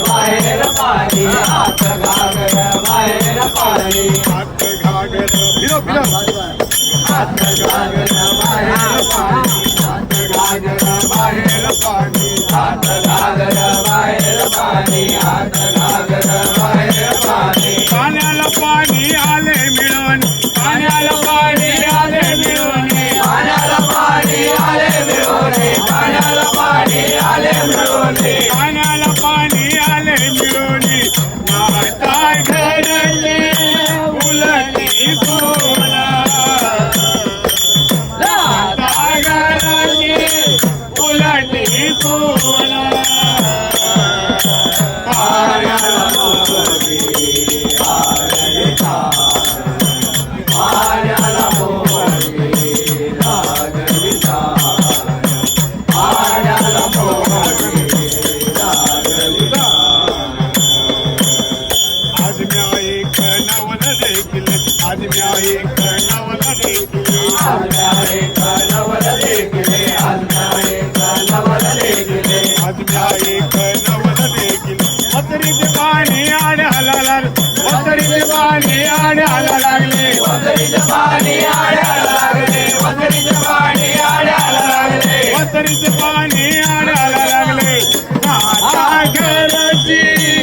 बाहेर पाणी हात घागर बाहेर पाणी हात घागर फिरो फिरो हात घागर बाहेर पाणी हात घागर बाहेर पाणी हात घागर बाहेर पाणी हात घागर बाहेर पाणी पाण्याला पाणी आले मिळून पाण्याला पाणी आले मिळून पाण्याला पाणी आले मिळून पाण्याला पाणी आले मिळून पाण्याला पाणी आले मिळून नाता घरले उलटी बोला नाता घरले उलटी बोला पाण्याला मोहरी लागली तार पाण्याला मोहरी लागली तार पाण्याला मोहरी लागली तार आज म्या एक नवल देखील आज म्या एक नवल देखील आज्ञा एक नवल लेखले आज्ञा एक नवल लेखले आज म्या एक नवल देखील पत्रीचे पाणी आढळायला पत्रीचे पाणी आढळायला लागले वदरीचे पाणी आढळायला लागले वदरीचे पाणी आढळायला लागले पत्रीचे पाणी